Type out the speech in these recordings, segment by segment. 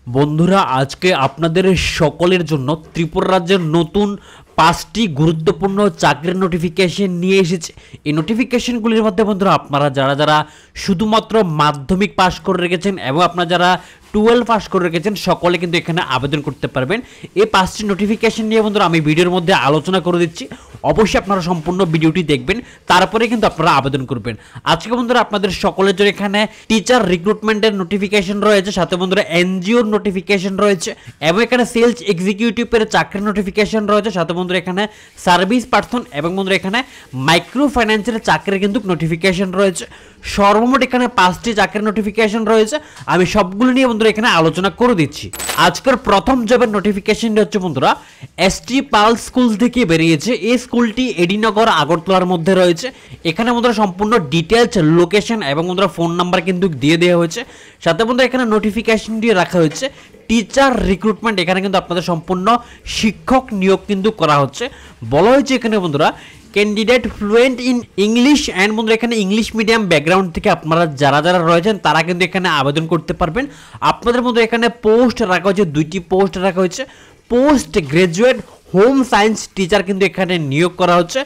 বন্ধুরা আজকে আপনাদের সকলের জন্য ত্রিপুরা রাজ্যের নতুন 5টি গুরুত্বপূর্ণ চাকরির নোটিফিকেশন নিয়ে এসেছে। এই নোটিফিকেশনগুলির মধ্যে বন্ধুরা আপনারা যারা শুধুমাত্র মাধ্যমিক পাস করে রেখেছেন এবং আপনারা যারা 12 পাস করে রেখেছেন সকলে কিন্তু এখানে আবেদন করতে পারবেন। এই 5টি নোটিফিকেশন নিয়ে বন্ধুরা আমি ভিডিওর মধ্যে আলোচনা করে দিচ্ছি, অবশ্যই আপনারা সম্পূর্ণ ভিডিওটি দেখবেন, তারপরে কিন্তু আপনারা আবেদন করবেন। আজকে বন্ধুরা আপনাদের সকলের জন্য এখানে টিচার রিক্রুটমেন্টের নোটিফিকেশন রয়েছে, সাথে বন্ধুরা এনজিওর নোটিফিকেশন রয়েছে এবং এখানে সেলস এক্সিকিউটিভের চাকরির নোটিফিকেশন রয়েছে, সাথে বন্ধুরা এখানে সার্ভিস পার্সন এবং বন্ধুরা এখানে মাইক্রো ফাইন্যান্সের চাকরির কিন্তু নোটিফিকেশন রয়েছে। সর্বমোট এখানে 5টি চাকরির নোটিফিকেশন রয়েছে, আমি সবগুলো নিয়ে বন্ধুরা এখানে আলোচনা করে দিচ্ছি। আজকের প্রথম জবের নোটিফিকেশনটি হচ্ছে বন্ধুরা এসটি পাল স্কুল থেকে বেরিয়েছে। এই স্কুলটি এডিনগর আগরতলার মধ্যে রয়েছে। এখানে বন্ধুরা সম্পূর্ণ ডিটেলস লোকেশন এবং বন্ধুরা ফোন নাম্বার কিন্তু দিয়ে দেওয়া হয়েছে, সাথে বন্ধুরা এখানে নোটিফিকেশনটি রাখা হয়েছে টিচার রিক্রুটমেন্ট। এখানে কিন্তু আপনাদের সম্পূর্ণ শিক্ষক নিয়োগ কিন্তু করা হচ্ছে। বলা হয়েছে এখানে বন্ধুরা candidate fluent in English and বন্ধুরা এখানে ইংলিশ মিডিয়াম ব্যাকগ্রাউন্ড থেকে আপনারা যারা রয়েছেন তারা কিন্তু এখানে আবেদন করতে পারবেন। আপনাদের মধ্যে এখানে পোস্ট রাখা হয়েছে, 2টি পোস্ট রাখা হয়েছে। Post graduate home science teacher কিন্তু এখানে নিয়োগ করা হচ্ছে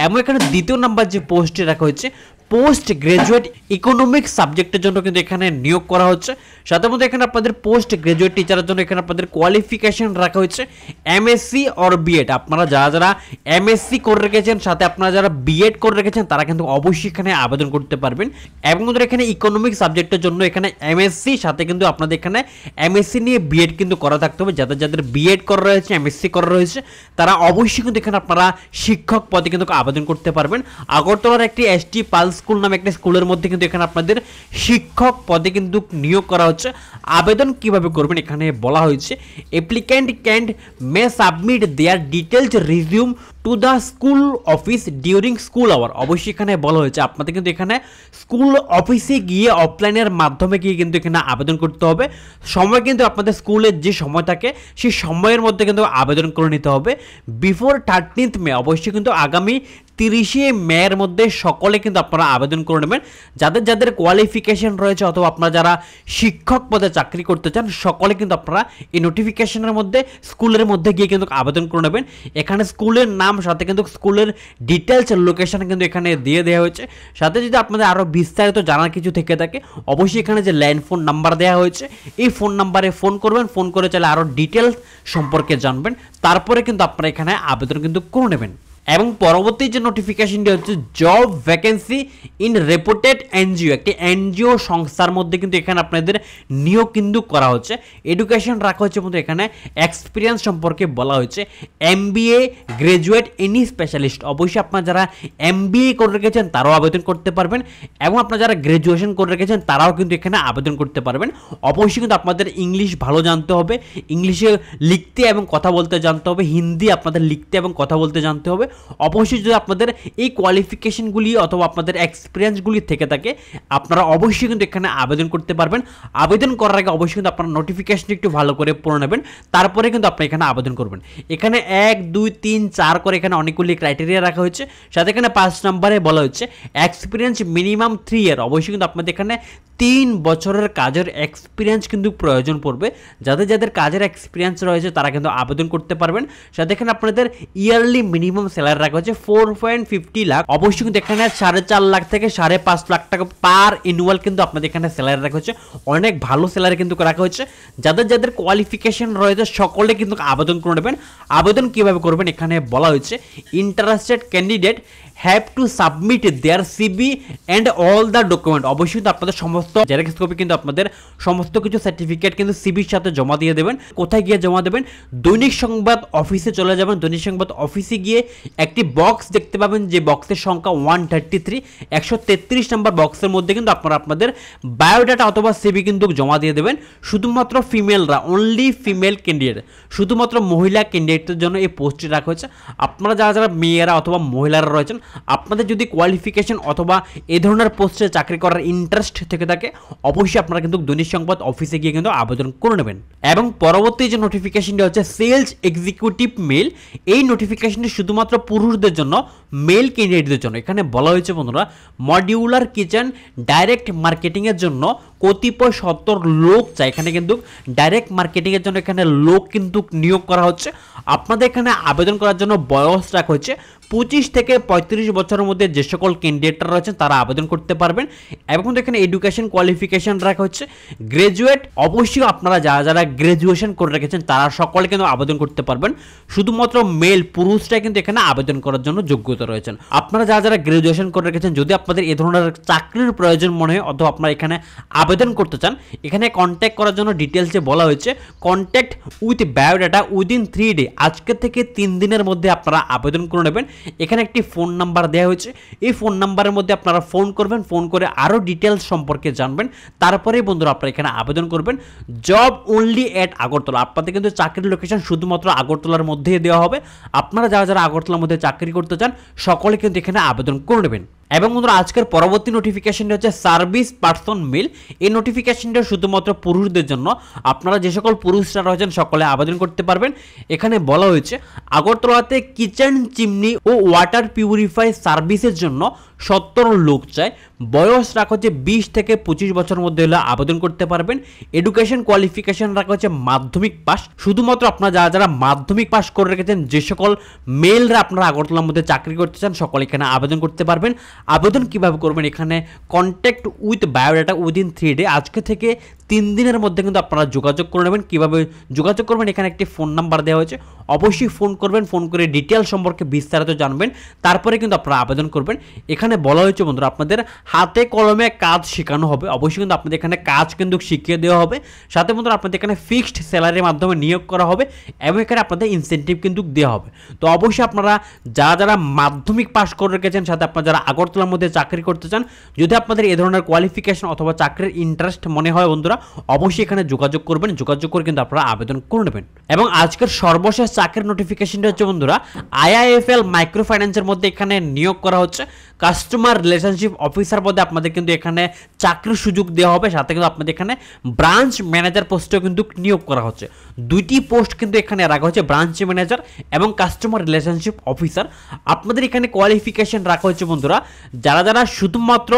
এবং এখানে দ্বিতীয় নাম্বার যে পোস্টটি রাখা হয়েছে পোস্ট গ্রাজুয়েট ইকোনমিক্স সাবজেক্টের জন্য কিন্তু এখানে নিয়োগ করা হচ্ছে। সাথে মধ্যে এখানে আপনাদের পোস্ট গ্রাজুয়েট টিচারের জন্য এখানে আপনাদের কোয়ালিফিকেশন রাখা হয়েছে এমএসসি অর বিএড। আপনারা যারা এমএসসি করে রেখেছেন, সাথে আপনারা যারা বিএড করে রেখেছেন তারা কিন্তু অবশ্যই এখানে আবেদন করতে পারবেন। এবং বন্ধুরা এখানে ইকোনমিক্স সাবজেক্টের জন্য এখানে এমএসসি, সাথে কিন্তু আপনাদের এখানে এমএসসি নিয়ে বিএড কিন্তু করা থাকতে হবে। যাদের বিএড করা রয়েছে, এমএসসি করা রয়েছে, তারা অবশ্যই কিন্তু এখানে আপনারা শিক্ষক পদে কিন্তু আবেদন করতে পারবেন। আগরতলার একটি এসটি পাল স্কুল নামে একটা স্কুলের মধ্যে কিন্তু এখানে আপনাদের শিক্ষক পদে কিন্তু নিয়োগ করা হচ্ছে। আবেদন কিভাবে করবেন এখানে বলা হয়েছে applicant can may submit their details resume to the school office during school hour. অবশ্যই এখানে বলা হয়েছে আপনাদের কিন্তু এখানে স্কুল অফিসে গিয়ে অফলাইনের মাধ্যমে গিয়ে কিন্তু এখানে আবেদন করতে হবে। সময় কিন্তু আপনাদের স্কুলের যে সময় থাকে সেই সময়ের মধ্যে কিন্তু আবেদন করে নিতে হবে বিফোর 13th মে। অবশ্যই কিন্তু আগামী 30শে মের মধ্যে সকলে কিন্তু আপনারা আবেদন করে নেবেন। যাদের কোয়ালিফিকেশন রয়েছে অথবা আপনারা যারা শিক্ষক পদে চাকরি করতে চান সকলে কিন্তু আপনারা এই নোটিফিকেশনের মধ্যে স্কুলের মধ্যে গিয়ে কিন্তু আবেদন করে নেবেন। এখানে স্কুলের নাম, সাথে কিন্তু স্কুলের ডিটেলস লোকেশন কিন্তু এখানে দিয়ে দেওয়া হয়েছে। সাথে যদি আপনাদের আরও বিস্তারিত জানার কিছু থেকে থাকে অবশ্যই এখানে যে ল্যান্ড ফোন নাম্বার দেওয়া হয়েছে এই ফোন নাম্বারে ফোন করবেন। ফোন করে চাইলে আরও ডিটেলস সম্পর্কে জানবেন, তারপরে কিন্তু আপনারা এখানে আবেদন কিন্তু করে নেবেন। এবং পরবর্তী যে নোটিফিকেশনটি হচ্ছে জব ভ্যাকেন্সি ইন রেপুটেড এনজিও। একটি এনজিও সংস্থার মধ্যে কিন্তু এখানে আপনাদের নিয়োগ কিন্তু করা হচ্ছে। এডুকেশন রাখা হচ্ছে কিন্তু এখানে এক্সপিরিয়েন্স সম্পর্কে বলা হয়েছে এমবিএ গ্রাজুয়েট এনি স্পেশালিস্ট। অবশ্যই আপনারা যারা এমবিএ করে রেখেছেন তারাও আবেদন করতে পারবেন এবং আপনারা যারা গ্রাজুয়েশন করে রেখেছেন তারাও কিন্তু এখানে আবেদন করতে পারবেন। অবশ্যই কিন্তু আপনাদের ইংলিশ ভালো জানতে হবে, ইংলিশে লিখতে এবং কথা বলতে জানতে হবে, হিন্দি আপনাদের লিখতে এবং কথা বলতে জানতে হবে। অবশ্যই যদি আপনাদের এই কোয়ালিফিকেশনগুলি অথবা আপনাদের এক্সপিরিয়েন্সগুলি থেকে থাকে আপনারা অবশ্যই কিন্তু এখানে আবেদন করতে পারবেন। আবেদন করার আগে অবশ্যই কিন্তু আপনারা নোটিফিকেশনটি একটু ভালো করে পড়ে নেবেন, তারপরে কিন্তু আপনি এখানে আবেদন করবেন। এখানে 1, 2, 3, 4 করে এখানে অনেকগুলি ক্রাইটেরিয়া রাখা হয়েছে। সাথে এখানে 5 নম্বরে বলা হচ্ছে এক্সপিরিয়েন্স মিনিমাম 3 ইয়ার। অবশ্যই কিন্তু আপনাদের এখানে 3 বছরের কাজের এক্সপিরিয়েন্স কিন্তু প্রয়োজন পড়বে। যাদের কাজের এক্সপিরিয়েন্স রয়েছে তারা কিন্তু আবেদন করতে পারবেন। সাথে এখানে আপনাদের ইয়ারলি মিনিমাম স্যালারি রাখা হচ্ছে 4.50 লাখ। অবশ্যই কিন্তু এখানে 4.5 লাখ থেকে 5.5 লাখ টাকা পার অ্যানুয়াল কিন্তু আপনাদের এখানে স্যালারি রাখা হচ্ছে। অনেক ভালো স্যালারি কিন্তু রাখা হচ্ছে। যাদের কোয়ালিফিকেশন রয়েছে সকলে কিন্তু আবেদন করে নেবেন। আবেদন কিভাবে করবেন এখানে বলা হয়েছে interested candidate have to submit their CV and all the document. অবশ্যই কিন্তু আপনাদের সমস্ত জেরক্স কপি কিন্তু আপনাদের সমস্ত কিছু সার্টিফিকেট কিন্তু সিবির সাথে জমা দিয়ে দেবেন। কোথায় গিয়ে জমা দেবেন? দৈনিক সংবাদ অফিসে চলে যাবেন। দৈনিক সংবাদ অফিসে গিয়ে একটি বক্স দেখতে পাবেন যে বক্সের সংখ্যা 133, 133 নম্বর বক্সের মধ্যে কিন্তু আপনারা আপনাদের বায়োডাটা অথবা সিবি কিন্তু জমা দিয়ে দেবেন। শুধুমাত্র ফিমেলরা, অনলি ফিমেল ক্যান্ডিডেট, শুধুমাত্র মহিলা ক্যান্ডিডেটদের জন্য এই পোস্টটি রাখা হয়েছে। আপনারা যারা মেয়েরা অথবা মহিলারা রয়েছেন আপনাদের যদি কোয়ালিফিকেশন অথবা এই ধরনের পোস্টে চাকরি করার ইন্টারেস্ট থেকে থাকে অবশ্যই আপনারা কিন্তু দৈনিক সংবাদ অফিসে গিয়ে কিন্তু আবেদন করে নেবেন। এবং পরবর্তী যে নোটিফিকেশনটি হচ্ছে সেলস এক্সিকিউটিভ মেল, এই নোটিফিকেশনটি শুধুমাত্র পুরুষদের জন্য, মেল ক্যান্ডিডেটদের জন্য। এখানে বলা হয়েছে বন্ধুরা মডিউলার কিচেন ডাইরেক্ট মার্কেটিংয়ের জন্য কতিপয় 70 লোক চাই। এখানে কিন্তু ডাইরেক্ট মার্কেটিংয়ের জন্য এখানে লোক কিন্তু নিয়োগ করা হচ্ছে। আপনাদের এখানে আবেদন করার জন্য বয়স রাখা হচ্ছে 25 থেকে 35 বছরের মধ্যে যে সকল ক্যান্ডিডেটরা রয়েছেন তারা আবেদন করতে পারবেন। এবং এখানে এডুকেশন কোয়ালিফিকেশন রাখা হচ্ছে গ্রাজুয়েট। অবশ্যই আপনারা যারা যারা গ্রাজুয়েশন করে রেখেছেন তারা সকলে কিন্তু আবেদন করতে পারবেন। শুধুমাত্র মেল, পুরুষরাই কিন্তু এখানে আবেদন করার জন্য যোগ্যতা রয়েছেন। আপনারা যারা যারা গ্রাজুয়েশন করে রেখেছেন, যদি আপনাদের এই ধরনের চাকরির প্রয়োজন মনে হয় অথবা আপনারা এখানে আবেদন করতে চান, এখানে কন্ট্যাক্ট করার জন্য ডিটেলসে বলা হয়েছে contact with biodata within 3 day, আজকে থেকে 3 দিনের মধ্যে আপনারা আবেদন করে নেবেন। এখানে একটি ফোন নাম্বার দেওয়া হয়েছে, এই ফোন নাম্বারের মধ্যে আপনারা ফোন করবেন, ফোন করে আরও ডিটেলস সম্পর্কে জানবেন, তারপরেই বন্ধুরা আপনারা এখানে আবেদন করবেন। জব অনলি এট আগরতলা, আপনাদের কিন্তু চাকরির লোকেশন শুধুমাত্র আগরতলার মধ্যেই দেওয়া হবে। আপনারা যারা যারা আগরতলার মধ্যে চাকরি করতে চান সকলে কিন্তু এখানে আবেদন করে নেবেন। এবং বন্ধুরা আজকের পরবর্তী নোটিফিকেশনটা হচ্ছে সার্ভিস পার্সন মেল, এই নোটিফিকেশনটা শুধুমাত্র পুরুষদের জন্য। আপনারা যে সকল পুরুষরা রয়েছেন সকলে আবেদন করতে পারবেন। এখানে বলা হয়েছে আগরতলাতে কিচেন চিমনি ও ওয়াটার পিউরিফাই সার্ভিসের জন্য 70 লোক চায়। বয়স রাখা হচ্ছে 20 থেকে 25 বছরের মধ্যে হলে আবেদন করতে পারবেন। এডুকেশন কোয়ালিফিকেশন রাখা হচ্ছে মাধ্যমিক পাস। শুধুমাত্র আপনারা যারা যারা মাধ্যমিক পাস করে রেখেছেন, যে সকল মেলরা আপনারা আগরতলার মধ্যে চাকরি করতে চান সকলে এখানে আবেদন করতে পারবেন। আবেদন কিভাবে করবেন, এখানে contact with biodata within 3 day, আজকে থেকে 3 দিনের মধ্যে কিন্তু আপনারা যোগাযোগ করে নেবেন। কীভাবে যোগাযোগ করবেন, এখানে একটি ফোন নাম্বার দেওয়া হয়েছে, অবশ্যই ফোন করবেন, ফোন করে ডিটেল সম্পর্কে বিস্তারিত জানবেন, তারপরে কিন্তু আপনারা আবেদন করবেন। এখানে বলা হয়েছে বন্ধুরা আপনাদের হাতে কলমে কাজ শেখানো হবে, অবশ্যই কিন্তু আপনাদের এখানে কাজ কিন্তু শিখিয়ে দেওয়া হবে। সাথে বন্ধুরা আপনাদের এখানে ফিক্সড স্যালারির মাধ্যমে নিয়োগ করা হবে এবং এখানে আপনাদের ইনসেন্টিভ কিন্তু দেওয়া হবে। তো অবশ্যই আপনারা যারা যারা মাধ্যমিক পাস করে রেখেছেন, সাথে আপনারা যারা আগরতলার মধ্যে চাকরি করতে চান, যদি আপনাদের এই ধরনের কোয়ালিফিকেশন অথবা চাকরির ইন্টারেস্ট মনে হয় বন্ধুরা অবশ্যই এখানে যোগাযোগ করবেন, যোগাযোগ করে কিন্তু আপনারা আবেদন করে নেবেন। এবং আজকের সর্বশেষ চাকরির নোটিফিকেশনটা হচ্ছে বন্ধুরা আইআইএফএল মাইক্রো ফাইন্যান্সের মধ্যে এখানে নিয়োগ করা হচ্ছে কাস্টমার রিলেশনশিপ অফিসার পদে আপনাদের কিন্তু এখানে চাকরির সুযোগ দেওয়া হবে। সাথে কিন্তু আপনাদের এখানে ব্রাঞ্চ ম্যানেজার পোস্টেও কিন্তু নিয়োগ করা হচ্ছে। দুইটি পোস্ট কিন্তু এখানে রাখা হচ্ছে, ব্রাঞ্চ ম্যানেজার এবং কাস্টমার রিলেশনশিপ অফিসার। আপনাদের এখানে কোয়ালিফিকেশন রাখা হচ্ছে বন্ধুরা যারা যারা শুধুমাত্র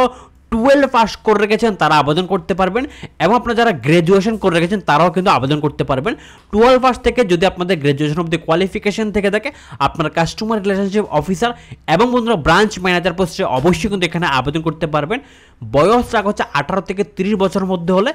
12 পাস করে রেখেছেন তারা আবেদন করতে পারবেন এবং আপনারা যারা গ্র্যাজুয়েশন করে রেখেছেন তারাও কিন্তু আবেদন করতে পারবেন। 12 পাস থেকে যদি আপনাদের গ্র্যাজুয়েশন অবধি কোয়ালিফিকেশন থেকে থাকে আপনারা কাস্টমার রিলেশনশিপ অফিসার এবং বন্ধুরা ব্রাঞ্চ ম্যানেজার পোস্টে অবশ্যই কিন্তু এখানে আবেদন করতে পারবেন। বয়স রাখা হচ্ছে 18 থেকে 30 বছরের মধ্যে হলে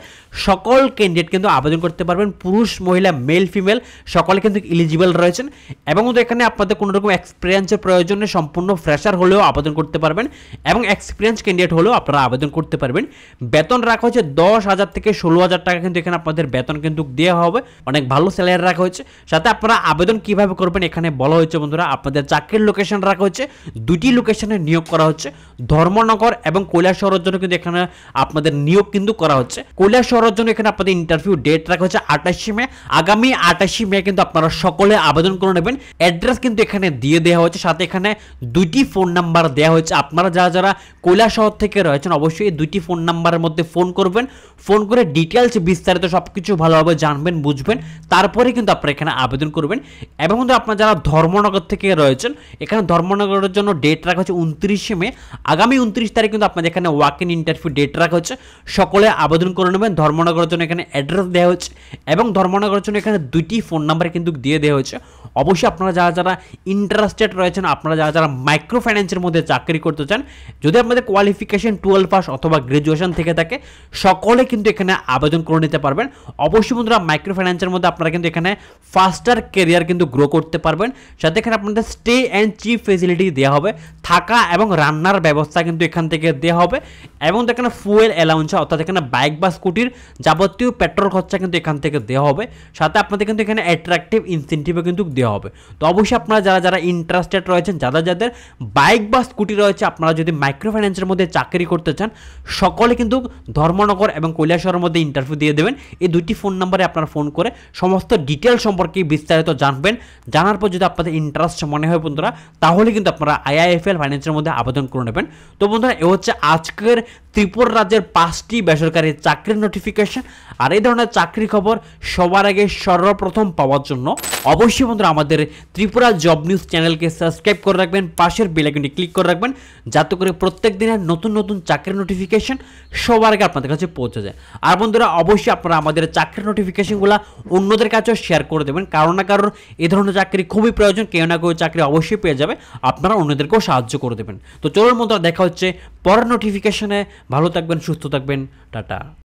সকল ক্যান্ডিডেট কিন্তু আবেদন করতে পারবেন। পুরুষ মহিলা মেল ফিমেল সকলে কিন্তু এলিজিবল রয়েছেন এবং এখানে আপনাদের কোনো রকম এক্সপিরিয়েন্সের প্রয়োজনে সম্পূর্ণ ফ্রেশার হলেও আবেদন করতে পারবেন এবং এক্সপিরিয়েন্স ক্যান্ডিডেট হলেও আপনারা আবেদন করতে পারবেন। বেতন রাখা হচ্ছে 10,000 থেকে 16,000 টাকা কিন্তু এখানে আপনাদের বেতন কিন্তু দেওয়া হবে, অনেক ভালো স্যালারি রাখা হচ্ছে। সাথে আপনারা আবেদন কিভাবে করবেন এখানে বলা হয়েছে বন্ধুরা আপনাদের চাকরির লোকেশন রাখা হচ্ছে, দুটি লোকেশনে নিয়োগ করা হচ্ছে, ধর্মনগর এবং কৈলাসহরের জন্য কিন্তু এখানে আপনাদের নিয়োগ কিন্তু করা হচ্ছে। কৈলাসহরের জন্য এখানে আপনাদের ইন্টারভিউ ডেট রাখা হচ্ছে 28 মে, আগামী 28 মে কিন্তু আপনারা সকলে আবেদন করে নেবেন। অ্যাড্রেস কিন্তু এখানে দিয়ে দেওয়া হচ্ছে, সাথে এখানে দুইটি ফোন নাম্বার দেওয়া হচ্ছে। আপনারা যারা যারা কৈলাসহর থেকে রয়েছেন অবশ্যই এই দুইটি ফোন নাম্বারের মধ্যে ফোন করবেন, ফোন করে ডিটেলস বিস্তারিত সবকিছু ভালোভাবে জানবেন বুঝবেন, তারপরে কিন্তু আপনারা এখানে আবেদন করবেন। এবং কিন্তু আপনারা যারা ধর্মনগর থেকে রয়েছেন এখানে ধর্মনগরের জন্য ডেট রাখা হচ্ছে 29 মে, আগামী 29 তারিখ কিন্তু আপনাদের এখানে ওয়াক ইন ইন্টারভিউ ডেট রাখা হচ্ছে, সকলে আবেদন করে নেবেন। ধর্মনগরের জন্য এখানে অ্যাড্রেস দেওয়া হচ্ছে এবং ধর্মনগরের জন্য এখানে দুইটি ফোন নাম্বার কিন্তু দিয়ে দেওয়া হচ্ছে। অবশ্যই আপনারা যারা যারা ইন্টারেস্টেড রয়েছেন, আপনারা যারা যারা মাইক্রো ফাইন্যান্সের মধ্যে চাকরি করতে চান, যদি আপনাদের কোয়ালিফিকেশন 12 পাস অথবা গ্র্যাজুয়েশন থেকে থাকে সকলে কিন্তু এখানে আবেদন করে নিতে পারবেন। অবশ্যই বন্ধুরা মাইক্রো ফাইন্যান্সের মধ্যে আপনারা কিন্তু এখানে ফাস্টার ক্যারিয়ার কিন্তু গ্রো করতে পারবেন। সাথে এখানে আপনাদের স্টে অ্যান্ড চিপ ফেসিলিটি দেওয়া হবে, থাকা এবং রান্নার ব্যবস্থা কিন্তু এখান থেকে দেওয়া হবে এবং এখানে ফুয়েল অ্যালাউন্স অর্থাৎ এখানে বাইক বা স্কুটির যাবতীয় পেট্রোল খরচা কিন্তু এখান থেকে দেওয়া হবে। সাথে আপনাদের কিন্তু এখানে অ্যাট্রাকটিভ ইনসেন্টিভও কিন্তু দেওয়া হবে। তো অবশ্যই আপনারা যারা যারা ইন্টারেস্টেড রয়েছেন, যাদের যাদের বাইক বা স্কুটি রয়েছে, আপনারা যদি মাইক্রো ফাইন্যান্সের মধ্যে চাকরি করতে চান সকলে কিন্তু ধর্মনগর এবং কৈলাসহরের মধ্যে ইন্টারভিউ দিয়ে দেবেন। এই দুইটি ফোন নাম্বারে আপনারা ফোন করে সমস্ত ডিটেল সম্পর্কে বিস্তারিত জানবেন। জানার পর যদি আপনাদের ইন্টারেস্ট মনে হয় বন্ধুরা, তাহলে কিন্তু আপনারা IIFL ফাইন্যান্সের মধ্যে আবেদন করে নেবেন। তো বন্ধুরা, এ হচ্ছে আজকের ত্রিপুরা রাজ্যের 5টি বেসরকারি চাকরির নোটিফিকেশন। আর এই ধরনের চাকরি খবর সবার আগে সর্বপ্রথম পাওয়ার জন্য অবশ্যই বন্ধুরা আমাদের ত্রিপুরা জব নিউজ চ্যানেলকে সাবস্ক্রাইব করে রাখবেন, পাশের বেল আইকনটি ক্লিক করে রাখবেন, যাতে করে প্রত্যেক দিনের নতুন নতুন চাকরির নোটিফিকেশন সবার আগে আপনাদের কাছে পৌঁছে যায়। আর বন্ধুরা, অবশ্যই আপনারা আমাদের চাকরির নোটিফিকেশনগুলো অন্যদের কাছেও শেয়ার করে দেবেন, কারণ না কারণ এই ধরনের চাকরি খুবই প্রয়োজন, কেউ না কেউ চাকরি অবশ্যই পেয়ে যাবে, আপনারা অন্যদেরকেও সাহায্য করে দেবেন। তো চলুন বন্ধুরা, দেখা হচ্ছে পরের নোটিফিকেশনে। ভালো থাকবেন, সুস্থ থাকবেন, টাটা।